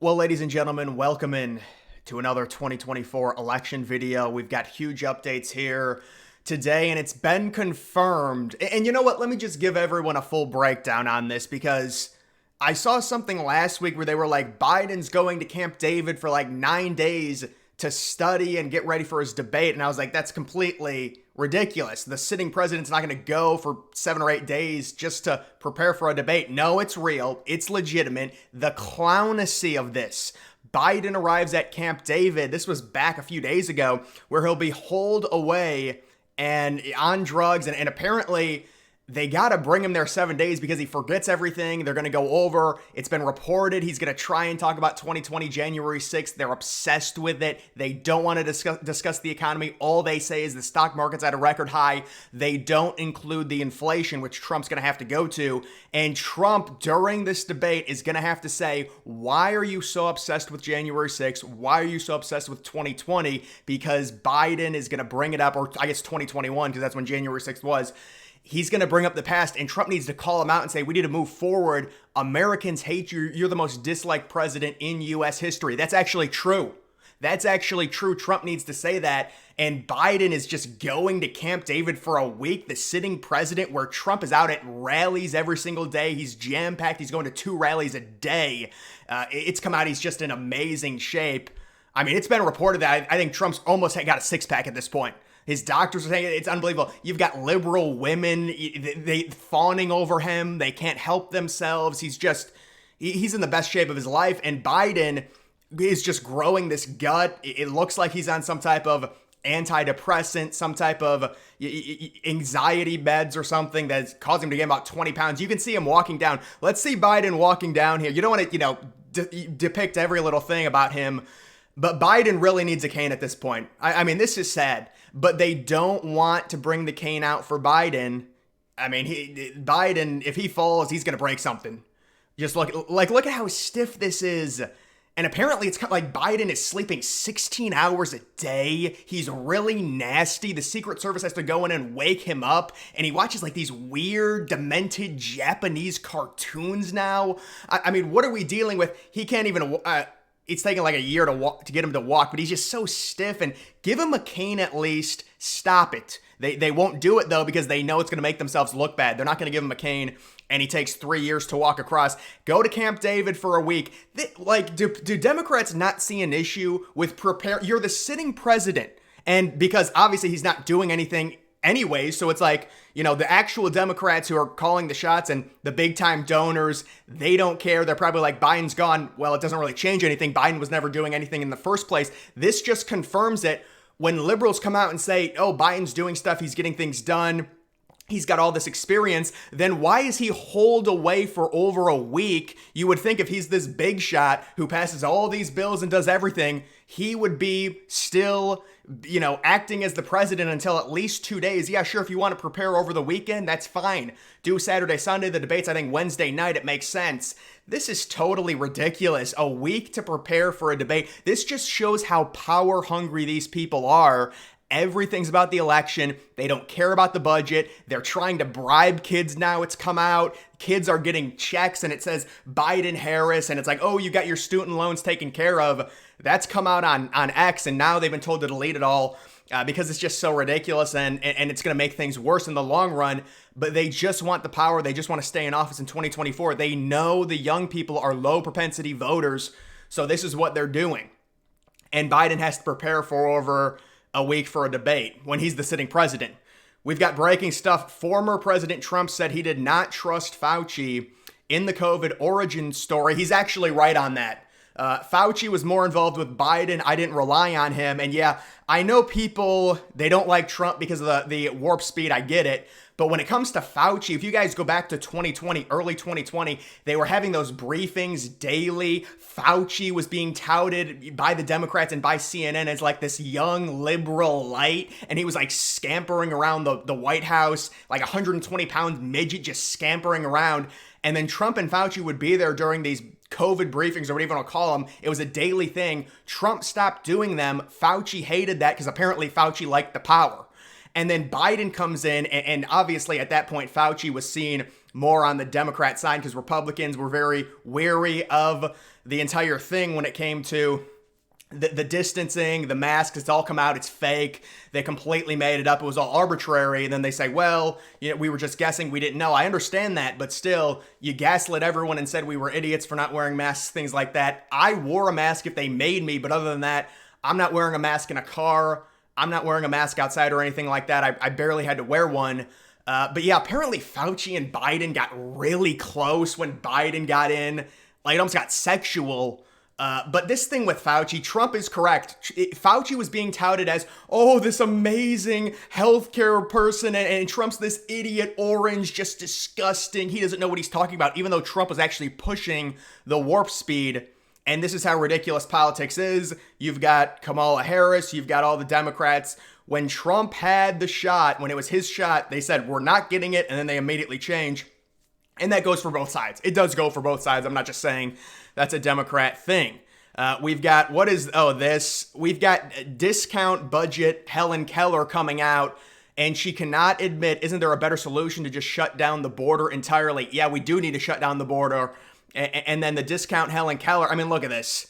Well, ladies and gentlemen, welcome in to another 2024 election video. We've got huge updates here today, and it's been confirmed. And you know what? Let me just give everyone a full breakdown on this because I saw something last week where they were like, Biden's going to Camp David for like 9 days to study and get ready for his debate. And I was like, that's completely ridiculous. The sitting president's not going to go for 7 or 8 days just to prepare for a debate. No, it's real. It's legitimate. The clownacy of this. Biden arrives at Camp David. This was back a few days ago where he'll be holed away and on drugs. And apparently they got to bring him there 7 days because he forgets everything. They're going to go over. It's been reported he's going to try and talk about 2020, January 6th. They're obsessed with it. They don't want to discuss the economy. All they say is the stock market's at a record high. They don't include the inflation, which Trump's going to have to go to. And Trump, during this debate, is going to have to say, why are you so obsessed with January 6th? Why are you so obsessed with 2020? Because Biden is going to bring it up, or I guess 2021, because that's when January 6th was. He's going to bring up the past, and Trump needs to call him out and say, we need to move forward. Americans hate you. You're the most disliked president in U.S. history. That's actually true. That's actually true. Trump needs to say that. And Biden is just going to Camp David for a week, the sitting president, where Trump is out at rallies every single day. He's jam-packed. He's going to 2 rallies a day. It's come out. He's just in amazing shape. I mean, it's been reported that I think Trump's almost got a six-pack at this point. His doctors are saying it's unbelievable. You've got liberal women, they fawning over him. They can't help themselves. He's in the best shape of his life. And Biden is just growing this gut. It looks like he's on some type of antidepressant, some type of anxiety meds or something that's causing him to gain about 20 pounds. You can see him walking down. Let's see Biden walking down here. You don't want to, depict every little thing about him. But Biden really needs a cane at this point. I mean, this is sad. But they don't want to bring the cane out for Biden. I mean, Biden, if he falls, he's going to break something. Just look at how stiff this is. And apparently it's kind of like Biden is sleeping 16 hours a day. He's really nasty. The Secret Service has to go in and wake him up. And he watches like these weird, demented Japanese cartoons now. I mean, what are we dealing with? He can't even... It's taken like a year to get him to walk, but he's just so stiff. And give him a cane at least. Stop it. They won't do it though because they know it's going to make themselves look bad. They're not going to give him a cane, and he takes 3 years to walk across. Go to Camp David for a week. Do Democrats not see an issue with You're the sitting president, and because obviously he's not doing anything anyway, so it's like, the actual Democrats who are calling the shots and the big time donors, they don't care. They're probably like, Biden's gone. Well, it doesn't really change anything. Biden was never doing anything in the first place. This just confirms it. When liberals come out and say, oh, Biden's doing stuff, he's getting things done, he's got all this experience, then why is he holed away for over a week? You would think if he's this big shot who passes all these bills and does everything, he would be still, acting as the president until at least 2 days. Yeah, sure, if you want to prepare over the weekend, that's fine. Do Saturday, Sunday, the debates, I think Wednesday night, it makes sense. This is totally ridiculous. A week to prepare for a debate. This just shows how power hungry these people are. Everything's about the election. They don't care about the budget. They're trying to bribe kids now. It's come out. Kids are getting checks and it says Biden Harris. And it's like, oh, you got your student loans taken care of. That's come out on X. And now they've been told to delete it all because it's just so ridiculous. And it's going to make things worse in the long run. But they just want the power. They just want to stay in office in 2024. They know the young people are low propensity voters. So this is what they're doing. And Biden has to prepare for over a week for a debate when he's the sitting president. We've got breaking stuff. Former President Trump said he did not trust Fauci in the COVID origin story. He's actually right on that. Fauci was more involved with Biden. I didn't rely on him. And yeah, I know people, they don't like Trump because of the warp speed. I get it. But when it comes to Fauci, if you guys go back to 2020, early 2020, they were having those briefings daily. Fauci was being touted by the Democrats and by CNN as like this young liberal light. And he was like scampering around the White House, like 120-pound midget just scampering around. And then Trump and Fauci would be there during these COVID briefings or whatever you want to call them. It was a daily thing. Trump stopped doing them. Fauci hated that because apparently Fauci liked the power. And then Biden comes in, and obviously at that point, Fauci was seen more on the Democrat side because Republicans were very wary of the entire thing when it came to the distancing, the masks. It's all come out. It's fake. They completely made it up. It was all arbitrary. And then they say, well, we were just guessing. We didn't know. I understand that. But still, you gaslit everyone and said we were idiots for not wearing masks, things like that. I wore a mask if they made me. But other than that, I'm not wearing a mask in a car. I'm not wearing a mask outside or anything like that. I barely had to wear one. But yeah, apparently Fauci and Biden got really close when Biden got in. Like, it almost got sexual. But this thing with Fauci, Trump is correct. Fauci was being touted as, oh, this amazing healthcare person, and Trump's this idiot orange, just disgusting. He doesn't know what he's talking about, even though Trump was actually pushing the warp speed. And this is how ridiculous politics is. You've got Kamala Harris, you've got all the Democrats. When Trump had the shot, when it was his shot, they said, we're not getting it, and then they immediately change. And that goes for both sides. It does go for both sides. I'm not just saying that's a Democrat thing. We've got, we've got discount budget Helen Keller coming out, and she cannot admit, isn't there a better solution to just shut down the border entirely? Yeah, we do need to shut down the border. And then the discount Helen Keller, I mean, look at this.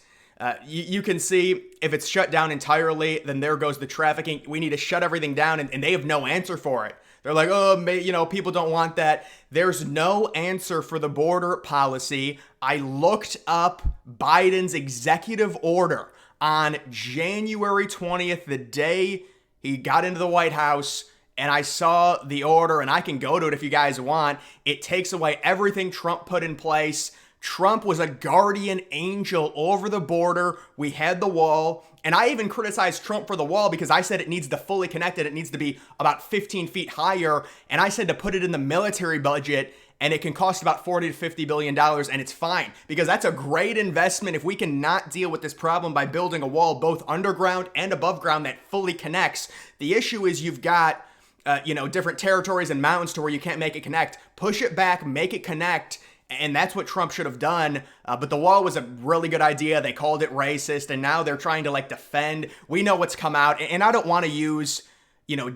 You can see if it's shut down entirely, then there goes the trafficking. We need to shut everything down, and they have no answer for it. They're like, oh, people don't want that. There's no answer for the border policy. I looked up Biden's executive order on January 20th, the day he got into the White House, and I saw the order, and I can go to it if you guys want. It takes away everything Trump put in place. Trump was a guardian angel over the border. We had the wall. And I even criticized Trump for the wall because I said it needs to fully connect it. It needs to be about 15 feet higher. And I said to put it in the military budget, and it can cost about $40 to $50 billion, and it's fine because that's a great investment if we can not deal with this problem by building a wall both underground and above ground that fully connects. The issue is you've got different territories and mountains to where you can't make it connect. Push it back, make it connect. And that's what Trump should have done. But the wall was a really good idea. They called it racist, and now they're trying to defend. We know what's come out, and I don't want to use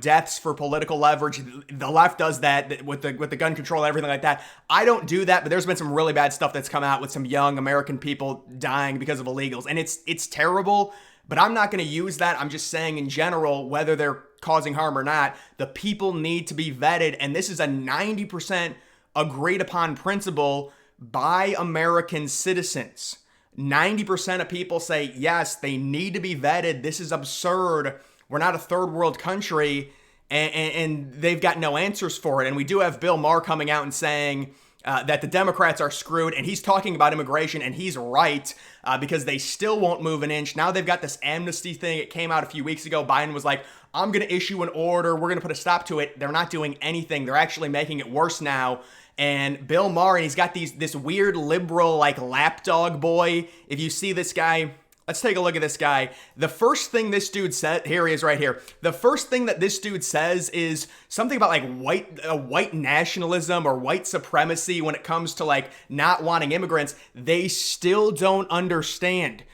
deaths for political leverage. The left does that with the gun control and everything like that. I don't do that, but there's been some really bad stuff that's come out with some young American people dying because of illegals, and it's terrible. But I'm not going to use that. I'm just saying in general, whether they're causing harm or not, the people need to be vetted, and this is a 90% agreed upon principle by American citizens. 90% of people say, yes, they need to be vetted. This is absurd. We're not a third world country, and they've got no answers for it. And we do have Bill Maher coming out and saying that the Democrats are screwed, and he's talking about immigration, and he's right because they still won't move an inch. Now they've got this amnesty thing. It came out a few weeks ago. Biden was like, I'm going to issue an order. We're going to put a stop to it. They're not doing anything. They're actually making it worse now. And Bill Maher, and he's got this weird liberal lapdog boy. If you see this guy, let's take a look at this guy. The first thing this dude said, here he is right here. The first thing that this dude says is something about white nationalism or white supremacy when it comes to not wanting immigrants. They still don't understand.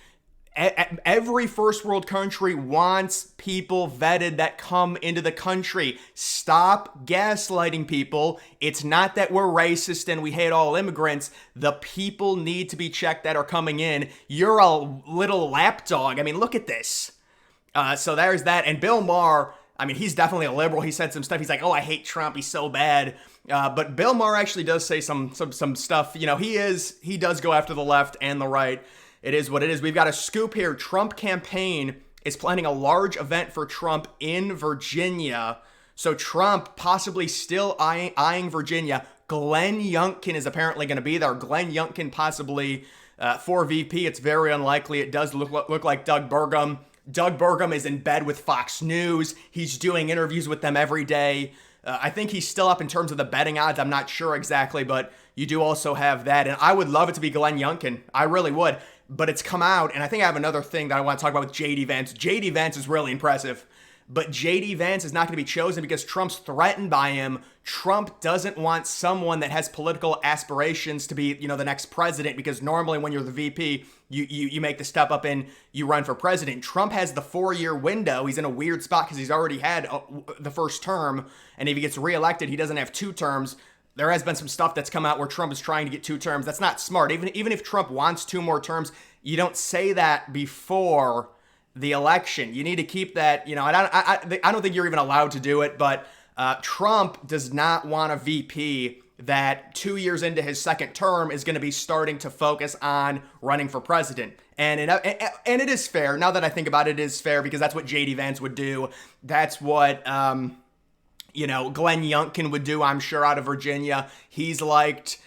Every first world country wants people vetted that come into the country. Stop gaslighting people. It's not that we're racist and we hate all immigrants. The people need to be checked that are coming in. You're a little lapdog. I mean, look at this. So there's that. And Bill Maher, I mean, he's definitely a liberal. He said some stuff. He's like, oh, I hate Trump. He's so bad. But Bill Maher actually does say some stuff. He does go after the left and the right. It is what it is. We've got a scoop here. Trump campaign is planning a large event for Trump in Virginia. So Trump possibly still eyeing Virginia. Glenn Youngkin is apparently going to be there. Glenn Youngkin possibly for VP. It's very unlikely. It does look like Doug Burgum. Doug Burgum is in bed with Fox News. He's doing interviews with them every day. I think he's still up in terms of the betting odds. I'm not sure exactly, but you do also have that. And I would love it to be Glenn Youngkin. I really would. But it's come out, and I think I have another thing that I want to talk about with J.D. Vance. J.D. Vance is really impressive. But J.D. Vance is not going to be chosen because Trump's threatened by him. Trump doesn't want someone that has political aspirations to be, the next president, because normally when you're the VP, you make the step up and you run for president. Trump has the 4-year window. He's in a weird spot because he's already had the first term, and if he gets reelected, he doesn't have 2 terms. there has been some stuff that's come out where Trump is trying to get 2 terms. That's not smart. Even if Trump wants 2 more terms, you don't say that before the election. You need to keep that, I don't think you're even allowed to do it, but Trump does not want a VP that 2 years into his second term is going to be starting to focus on running for president. And it is fair. Now that I think about it, it is fair because that's what J.D. Vance would do. That's what, Glenn Youngkin would do, I'm sure, out of Virginia. He's liked.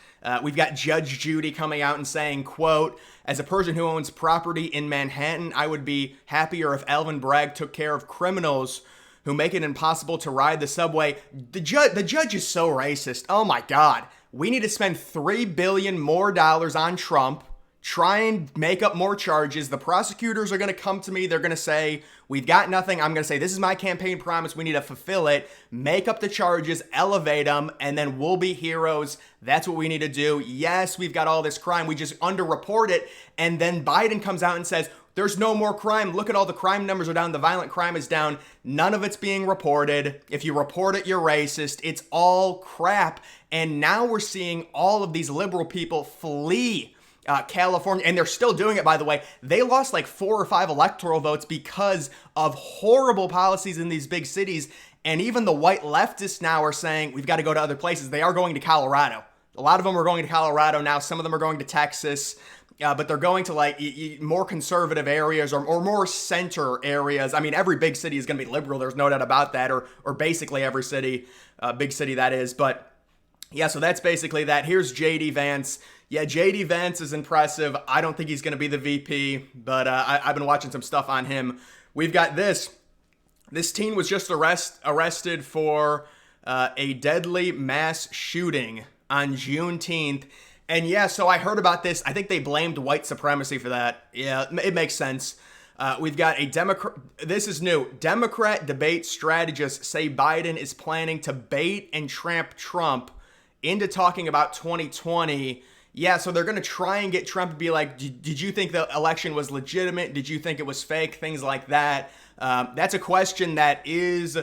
We've got Judge Judy coming out and saying, quote, "As a person who owns property in Manhattan, I would be happier if Alvin Bragg took care of criminals who make it impossible to ride the subway." The judge is so racist. Oh my God. We need to spend $3 billion more on Trump, try and make up more charges. The prosecutors are going to come to me. They're going to say, we've got nothing. I'm going to say, this is my campaign promise. We need to fulfill it. Make up the charges, elevate them, and then we'll be heroes. That's what we need to do. Yes, we've got all this crime. We just underreport it. And then Biden comes out and says, there's no more crime. Look at all the crime numbers are down. The violent crime is down. None of it's being reported. If you report it, you're racist. It's all crap. And now we're seeing all of these liberal people flee California, and they're still doing it, by the way. They lost like 4 or 5 electoral votes because of horrible policies in these big cities. And even the white leftists now are saying, we've got to go to other places. They are going to Colorado. A lot of them are going to Colorado now. Some of them are going to Texas. But they're going to like more conservative areas or more center areas. I mean, every big city is going to be liberal. There's no doubt about that. Or basically every city, big city that is. But yeah, so that's basically that. Here's J.D. Vance. Yeah, J.D. Vance is impressive. I don't think he's going to be the VP, but I've been watching some stuff on him. We've got this. This teen was just arrested for a deadly mass shooting on Juneteenth. And yeah, so I heard about this. I think they blamed white supremacy for that. Yeah, it makes sense. We've got a Democrat. This is new. Democrat debate strategists say Biden is planning to bait and tramp Trump into talking about 2020. Yeah, so they're going to try and get Trump to be like, did you think the election was legitimate? Did you think it was fake? Things like that. That's a question that is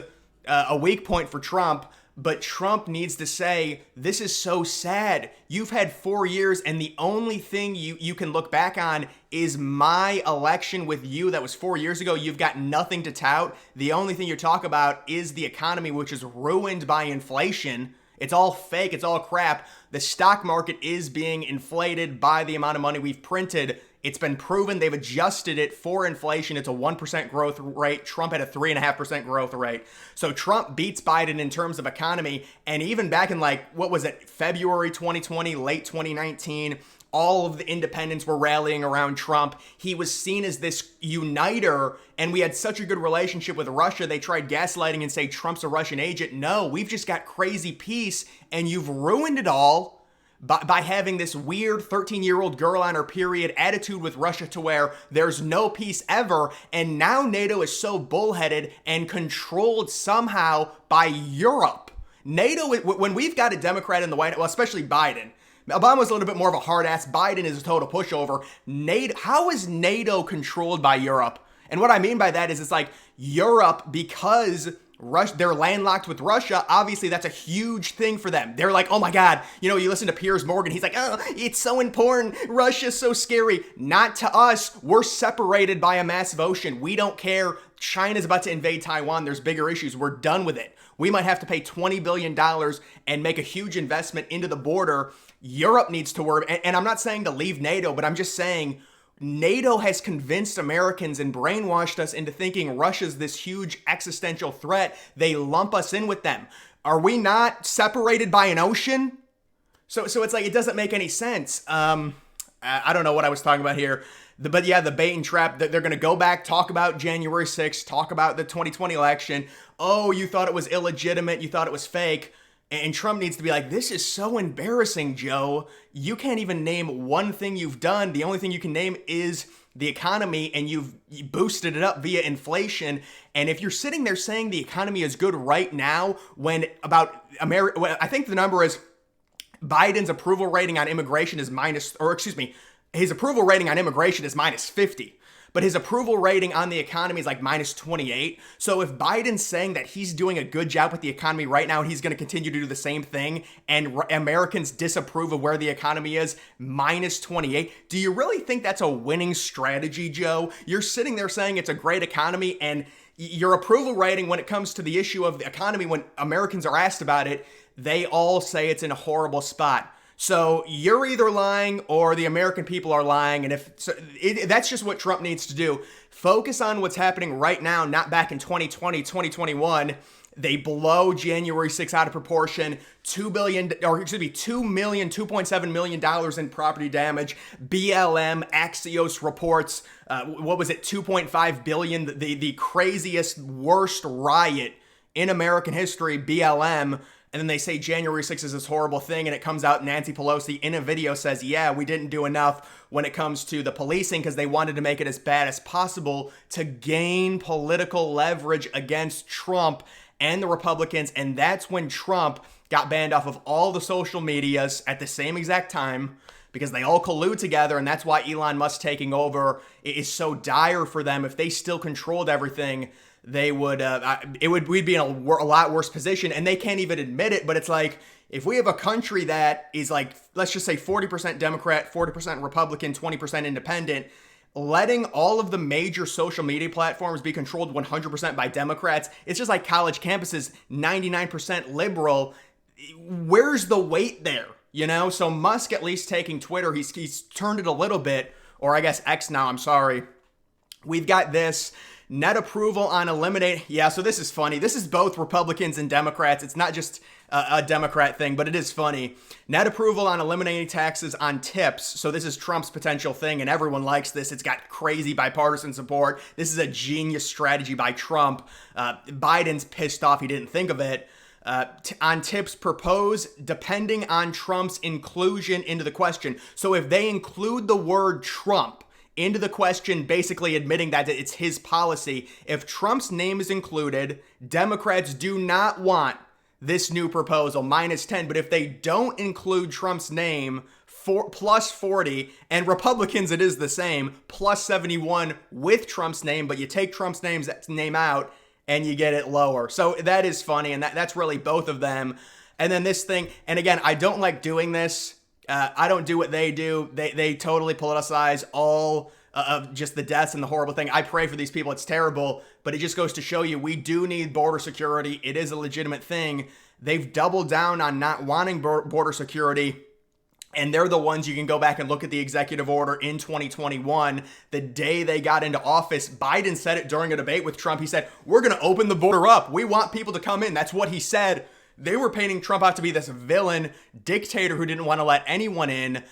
a weak point for Trump. But Trump needs to say, this is so sad. You've had 4 years, and the only thing you can look back on is my election with you that was 4 years ago. You've got nothing to tout. The only thing you talk about is the economy, which is ruined by inflation. It's all fake. It's all crap. The stock market is being inflated by the amount of money we've printed. It's been proven. They've adjusted it for inflation. It's a 1% growth rate. Trump had a 3.5% growth rate. So Trump beats Biden in terms of economy. And even back in February 2020, late 2019, all of the independents were rallying around Trump. He was seen as this uniter, and we had such a good relationship with Russia. They tried gaslighting and say Trump's a Russian agent. No, we've just got crazy peace, and you've ruined it all by having this weird 13-year-old girl on her period attitude with Russia to where there's no peace ever. And now NATO is so bullheaded and controlled somehow by Europe. NATO, when we've got a Democrat in the White House, well, especially Biden, Obama's a little bit more of a hard ass. Biden is a total pushover. NATO, how is NATO controlled by Europe? And what I mean by that is it's like Europe, because they're landlocked with Russia. Obviously, that's a huge thing for them. They're like, oh my God, you listen to Piers Morgan. He's like, oh, it's so important. Russia's so scary. Not to us. We're separated by a massive ocean. We don't care. China's about to invade Taiwan. There's bigger issues. We're done with it. We might have to pay $20 billion and make a huge investment into the border. Europe needs to work. And I'm not saying to leave NATO, but I'm just saying NATO has convinced Americans and brainwashed us into thinking Russia's this huge existential threat. They lump us in with them. Are we not separated by an ocean? So it's like, it doesn't make any sense. I don't know what I was talking about here. But yeah, the bait and trap, they're going to go back, talk about January 6th, talk about the 2020 election. Oh, you thought it was illegitimate. You thought it was fake. And Trump needs to be like, this is so embarrassing, Joe. You can't even name one thing you've done. The only thing you can name is the economy, and you boosted it up via inflation. And if you're sitting there saying the economy is good right now, when about America, I think the number is Biden's approval rating on immigration is his approval rating on immigration is -50. but his approval rating on the economy is like minus 28. So if Biden's saying that he's doing a good job with the economy right now and he's going to continue to do the same thing, and Americans disapprove of where the economy is, minus 28, do you really think that's a winning strategy, Joe? You're sitting there saying it's a great economy, and your approval rating when it comes to the issue of the economy, when Americans are asked about it, they all say it's in a horrible spot. So you're either lying or the American people are lying. And that's just what Trump needs to do. Focus on what's happening right now, not back in 2020, 2021. They blow January 6th out of proportion. $2.7 million in property damage. BLM, Axios reports, 2.5 billion, the craziest, worst riot in American history, BLM. And then they say January 6th is this horrible thing, and it comes out Nancy Pelosi in a video says, yeah, we didn't do enough when it comes to the policing because they wanted to make it as bad as possible to gain political leverage against Trump and the Republicans. And that's when Trump got banned off of all the social medias at the same exact time, because they all collude together, and that's why Elon Musk taking over is so dire for them. If they still controlled everything, they would we'd be in a lot worse position, and they can't even admit it. But it's like, if we have a country that is like, let's just say 40% Democrat, 40% Republican, 20% independent, letting all of the major social media platforms be controlled 100% by Democrats, it's just like college campuses, 99% liberal. Where's the weight there? You know, so Musk at least taking Twitter, he's turned it a little bit, or I guess X now, I'm sorry. We've got this net approval on eliminate. Yeah, so this is funny. This is both Republicans and Democrats. It's not just a Democrat thing, but it is funny. Net approval on eliminating taxes on tips. So this is Trump's potential thing, and everyone likes this. It's got crazy bipartisan support. This is a genius strategy by Trump. Biden's pissed off he didn't think of it. On tips proposed depending on Trump's inclusion into the question. So if they include the word Trump into the question, basically admitting that it's his policy, if Trump's name is included, Democrats do not want this new proposal, minus 10. But if they don't include Trump's name, plus 40, and Republicans, it is the same, plus 71 with Trump's name, but you take Trump's name out, and you get it lower. So that is funny, and that's really both of them. And then this thing, and again, I don't like doing this. I don't do what they do. They totally politicize all of just the deaths and the horrible thing. I pray for these people. It's terrible, but it just goes to show you we do need border security. It is a legitimate thing. They've doubled down on not wanting border security. And they're the ones you can go back and look at the executive order in 2021. The day they got into office, Biden said it during a debate with Trump. He said, we're going to open the border up. We want people to come in. That's what he said. They were painting Trump out to be this villain dictator who didn't want to let anyone in,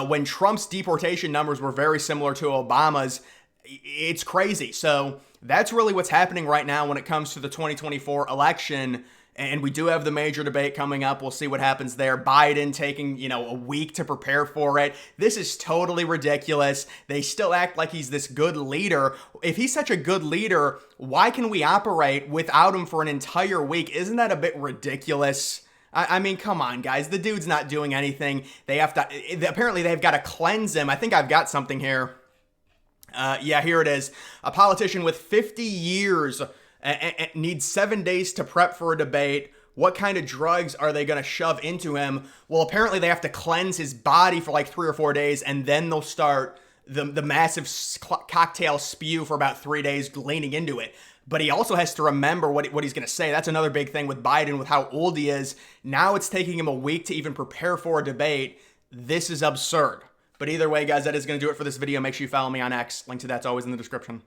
when Trump's deportation numbers were very similar to Obama's. It's crazy. So that's really what's happening right now when it comes to the 2024 election. And we do have the major debate coming up. We'll see what happens there. Biden taking, a week to prepare for it. This is totally ridiculous. They still act like he's this good leader. If he's such a good leader, why can we operate without him for an entire week? Isn't that a bit ridiculous? I mean, come on, guys. The dude's not doing anything. Apparently they've got to cleanse him. I think I've got something here. Yeah, here it is. A politician with 50 years needs 7 days to prep for a debate. What kind of drugs are they going to shove into him? Well, apparently they have to cleanse his body for like 3 or 4 days, and then they'll start the massive cocktail spew for about 3 days leaning into it. But he also has to remember what he's going to say. That's another big thing with Biden, with how old he is. Now it's taking him a week to even prepare for a debate. This is absurd. But either way, guys, that is going to do it for this video. Make sure you follow me on X. Link to that's always in the description.